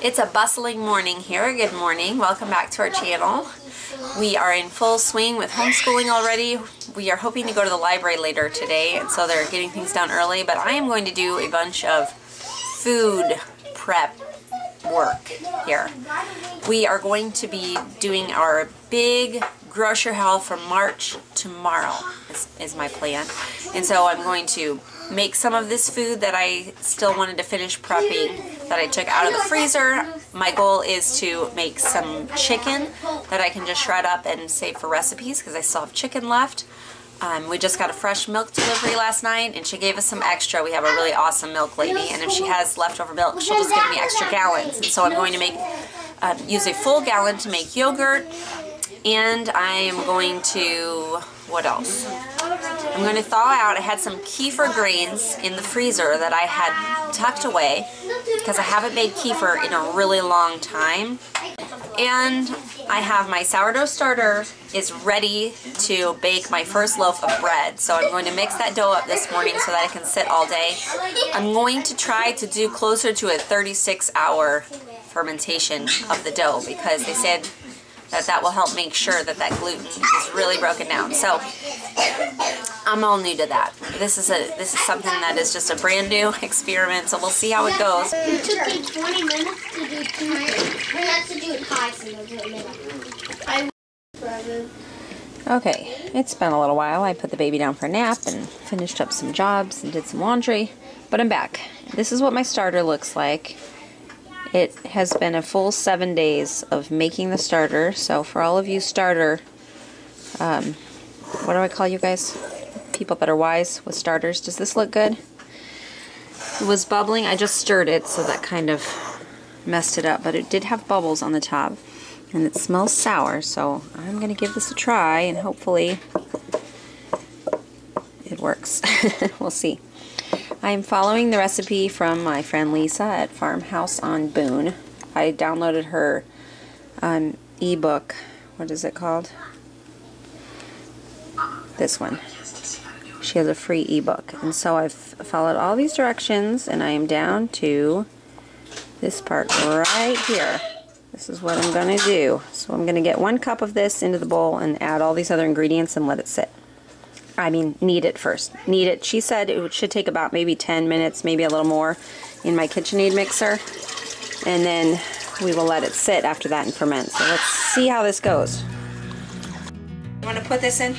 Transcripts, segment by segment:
It's a bustling morning here. Good morning. Welcome back to our channel. We are in full swing with homeschooling already. We are hoping to go to the library later today, and so they're getting things done early, but I am going to do a bunch of food prep work here. We are going to be doing our big grocery haul from March tomorrow is my plan. And so I'm going to make some of this food that I still wanted to finish prepping that I took out of the freezer. My goal is to make some chicken that I can just shred up and save for recipes because I still have chicken left. We just got a fresh milk delivery last night and she gave us some extra. We have a really awesome milk lady, and if she has leftover milk, she'll just give me extra gallons. And so I'm going to make use a full gallon to make yogurt, and I am going to, what else? I'm going to thaw out. I had some kefir grains in the freezer that I had tucked away because I haven't made kefir in a really long time. And I have my sourdough starter is ready to bake my first loaf of bread. So I'm going to mix that dough up this morning so that it can sit all day. I'm going to try to do closer to a 36-hour fermentation of the dough because they said that will help make sure that gluten is really broken down. So I'm all new to that. This is something that is just a brand new experiment, so we'll see how it goes. It took me 20 minutes to do 2 minutes. We have to do it high, so you'll do it middle. Okay, it's been a little while. I put the baby down for a nap and finished up some jobs and did some laundry, but I'm back. This is what my starter looks like. It has been a full 7 days of making the starter, so for all of you starter, what do I call you guys? People that are wise with starters. Does this look good? It was bubbling. I just stirred it, so that kind of messed it up, but it did have bubbles on the top, and it smells sour, so I'm going to give this a try, and hopefully it works. We'll see. I am following the recipe from my friend Lisa at Farmhouse on Boone. I downloaded her ebook. What is it called? This one. She has a free ebook. And so I've followed all these directions and I am down to this part right here. This is what I'm going to do. So I'm going to get 1 cup of this into the bowl and add all these other ingredients and let it sit. I mean, knead it first. Knead it. She said it should take about maybe 10 minutes, maybe a little more, in my KitchenAid mixer. And then we will let it sit after that and ferment. So let's see how this goes. I'm going to put this in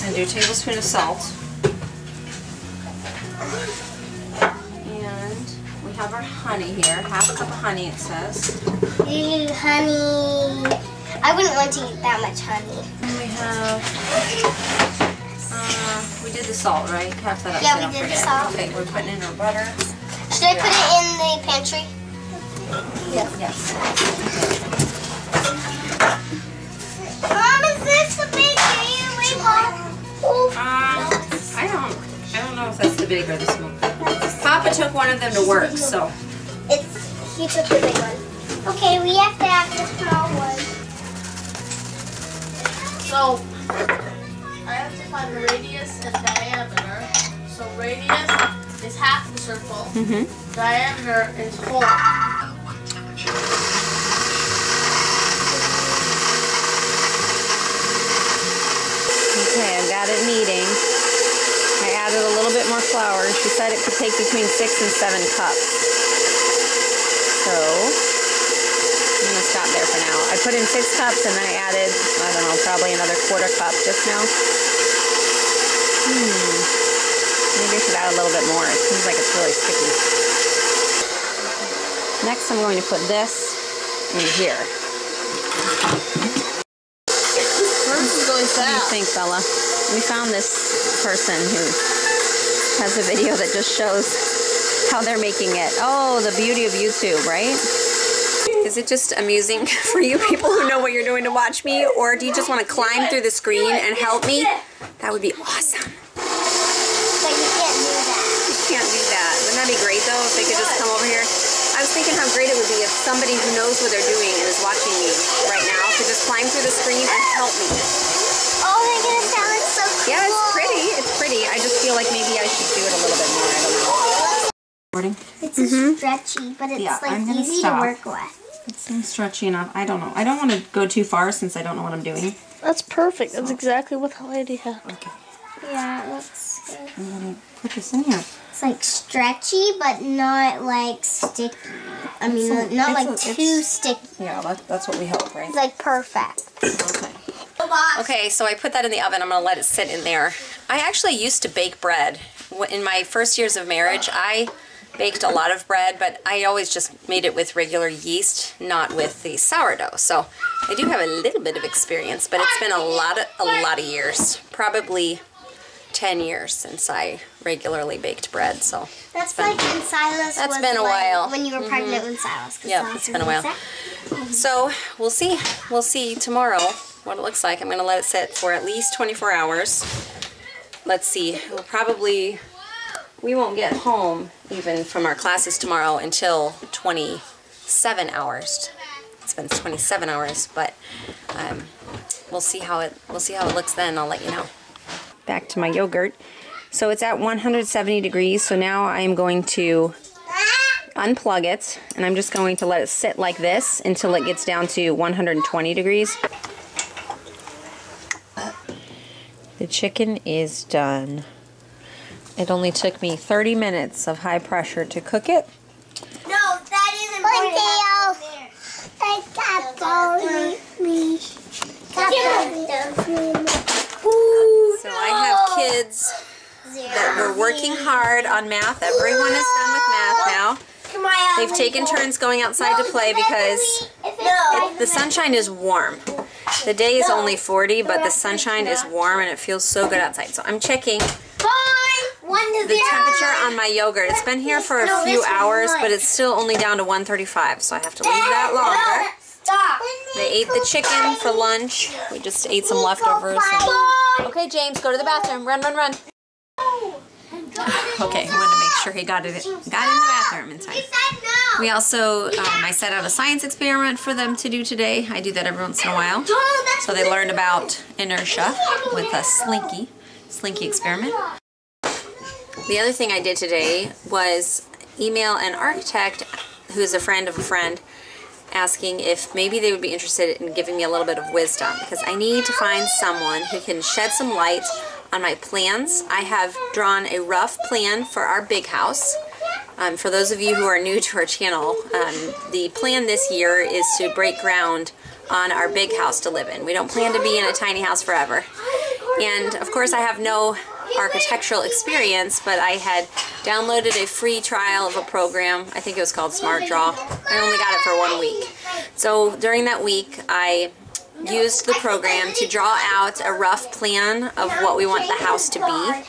and do a tablespoon of salt. And we have our honey here. 1/2 cup of honey, it says. Ew, honey. I wouldn't want to eat that much honey. And we have... we did the salt, right? Half that up. Yeah, we did the salt. Okay, we're putting in our butter. Should I put it in the pantry? Yeah. Yes. Mom, is this the big label? I don't know if that's the big or the small. Papa took one of them to work, so. He took the big one. Okay, we have to have the small one. So, I have to find the radius and diameter. So radius is half the circle. Diameter is whole. Okay, I've got it kneading. I added a little bit more flour. She said it could take between 6 and 7 cups. So, I'm going to stop there for now. I put in 6 cups and then I added, I don't know, probably another 1/4 cup just now. Maybe I should add a little bit more. It seems like it's really sticky. Next I'm going to put this in here. Hers is really What do you fast. think, Bella? We found this person who has a video that just shows how they're making it. Oh, the beauty of YouTube, right? Is it just amusing for you people who know what you're doing to watch me, or do you just want to climb through the screen and help me? That would be awesome. But you can't do that. You can't do that. Wouldn't that be great though if they could just come over here? I was thinking how great it would be if somebody who knows what they're doing and is watching me right now could just climb through the screen and help me. Oh my goodness, that looks so cool. Yeah, it's pretty. It's pretty. I just feel like maybe I should do it a little bit more. I don't know. It's stretchy, but it's like easy to work with. It seems stretchy enough. I don't know. I don't want to go too far since I don't know what I'm doing. That's perfect. That's exactly what Lydia had. Okay. Yeah, it looks good. I'm going to put this in here. It's like stretchy, but not like sticky. I mean, not like too sticky. Yeah, that's what we hope, right? It's like perfect. Okay. Okay, so I put that in the oven. I'm going to let it sit in there. I actually used to bake bread. In my first years of marriage, I baked a lot of bread, but I always just made it with regular yeast, not with the sourdough. So I do have a little bit of experience, but it's been a lot of years. Probably 10 years since I regularly baked bread. So that's like when Silas that's been a while. When you were pregnant with Silas. Yeah, it's been a while. So we'll see. We'll see tomorrow what it looks like. I'm going to let it sit for at least 24 hours. Let's see. We won't get home even from our classes tomorrow until 27 hours. It's been 27 hours, but we'll see how it looks then. I'll let you know. Back to my yogurt. So it's at 170 degrees. So now I'm going to unplug it, and I'm just going to let it sit like this until it gets down to 120 degrees. The chicken is done. It only took me 30 minutes of high pressure to cook it. No, that isn't So I have kids that were working hard on math. Everyone is done with math now. They've taken turns going outside to play because the sunshine is warm. The day is only 40, but the sunshine is warm and it feels so good outside. So I'm checking the temperature on my yogurt. It's been here for a few hours, but it's still only down to 135, so I have to leave that longer. They ate the chicken for lunch. We just ate some leftovers. Okay, James, go to the bathroom. Run, run, run. Okay, I wanted to make sure he got in the bathroom in time. We also, I set out a science experiment for them to do today. I do that every once in a while. So they learned about inertia with a slinky experiment. The other thing I did today was email an architect who is a friend of a friend asking if maybe they would be interested in giving me a little bit of wisdom, because I need to find someone who can shed some light on my plans. I have drawn a rough plan for our big house. For those of you who are new to our channel, the plan this year is to break ground on our big house to live in. We don't plan to be in a tiny house forever. And of course I have no architectural experience, but I had downloaded a free trial of a program. I think it was called Smart Draw. I only got it for 1 week. So during that week I used the program to draw out a rough plan of what we want the house to be.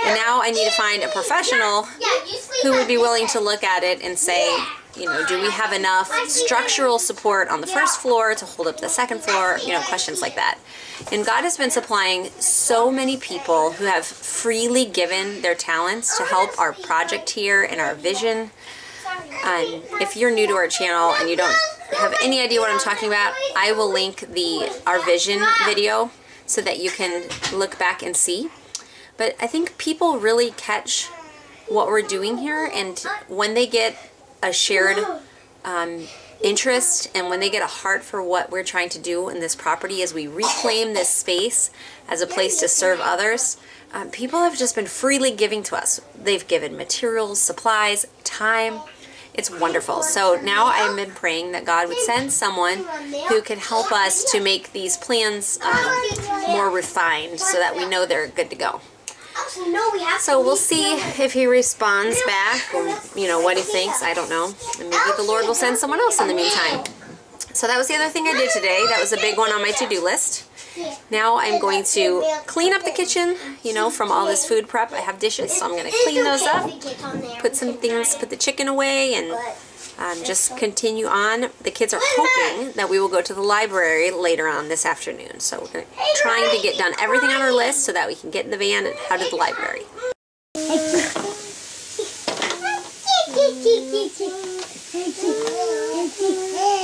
And now I need to find a professional who would be willing to look at it and say, you know, do we have enough structural support on the first floor to hold up the second floor? You know, questions like that. And God has been supplying so many people who have freely given their talents to help our project here and our vision. And if you're new to our channel and you don't have any idea what I'm talking about, I will link our vision video so that you can look back and see. But I think people really catch what we're doing here, and when they get a shared interest and when they get a heart for what we're trying to do in this property as we reclaim this space as a place to serve others, people have just been freely giving to us. They've given materials, supplies, time. It's wonderful. So now I've been praying that God would send someone who could help us to make these plans more refined so that we know they're good to go. So we'll see if he responds back, or you know what he thinks. I don't know, and maybe the Lord will send someone else in the meantime. So that was the other thing I did today. That was a big one on my to-do list. Now I'm going to clean up the kitchen, you know, from all this food prep. I have dishes, so I'm going to clean those up, put some things, put the chicken away, and just continue on. The kids are hoping that we will go to the library later on this afternoon. So we're trying to get done everything on our list so that we can get in the van and head to the library.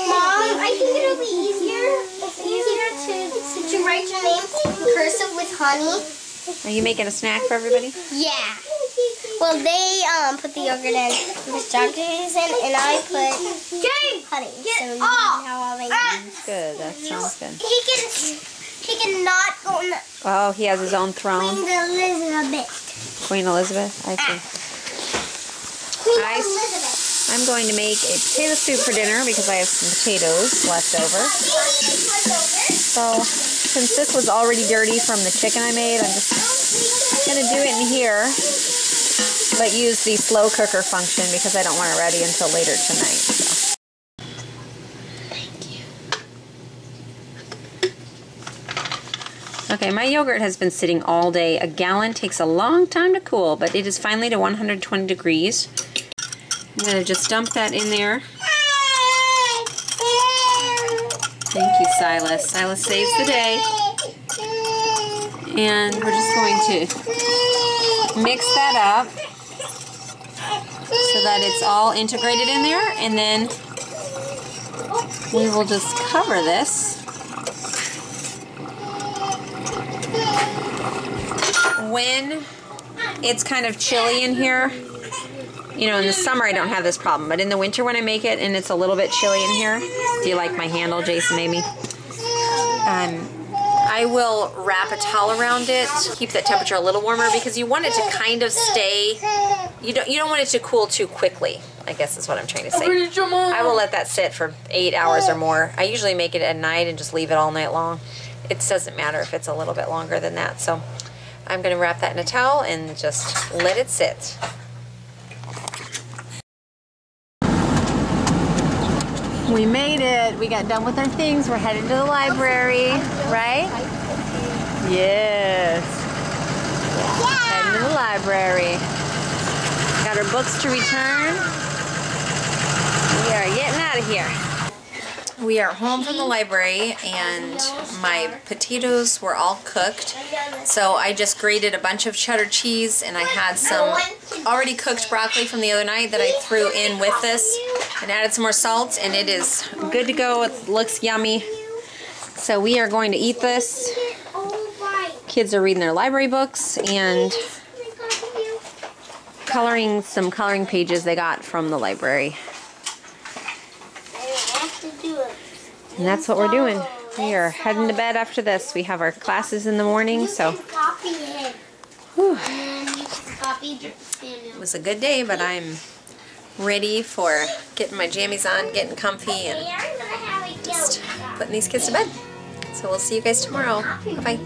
Mom, I think it'll be easier to write your name in cursive with honey. Are you making a snack for everybody? Yeah. Well, they put the yogurt in, put chocolate in, and I put honey. So how they That's good. That sounds good. He cannot go in the Oh, he has his own throne. Queen Elizabeth. Queen Elizabeth? I see. Queen Elizabeth. I'm going to make a potato soup for dinner because I have some potatoes left over. So, since this was already dirty from the chicken I made, I'm just going to do it in here, but use the slow cooker function because I don't want it ready until later tonight. So. Okay, my yogurt has been sitting all day. A gallon takes a long time to cool, but it is finally to 120 degrees. I'm going to just dump that in there. Thank you, Silas. Silas saves the day. And we're just going to mix that up so that it's all integrated in there. And then we will just cover this. When it's kind of chilly in here, you know, in the summer I don't have this problem, but in the winter when I make it and it's a little bit chilly in here, do you like my handle, Jason, maybe? I will wrap a towel around it, keep that temperature a little warmer because you want it to kind of stay, you don't want it to cool too quickly, I guess is what I'm trying to say. I will let that sit for 8 hours or more. I usually make it at night and just leave it all night long. It doesn't matter if it's a little bit longer than that, so I'm going to wrap that in a towel and just let it sit. We made it. We got done with our things. We're headed to the library, right? Yes. Yeah. Heading to the library. Got our books to return. We are getting out of here. We are home from the library and my potatoes were all cooked. So I just grated a bunch of cheddar cheese and I had some already cooked broccoli from the other night that I threw in with this and added some more salt, and it is good to go. It looks yummy. So we are going to eat this. Kids are reading their library books and coloring some coloring pages they got from the library. And that's what we're doing. We are heading to bed after this. We have our classes in the morning, so whew. It was a good day, but I'm ready for getting my jammies on, getting comfy, and just putting these kids to bed. So we'll see you guys tomorrow. Bye-bye.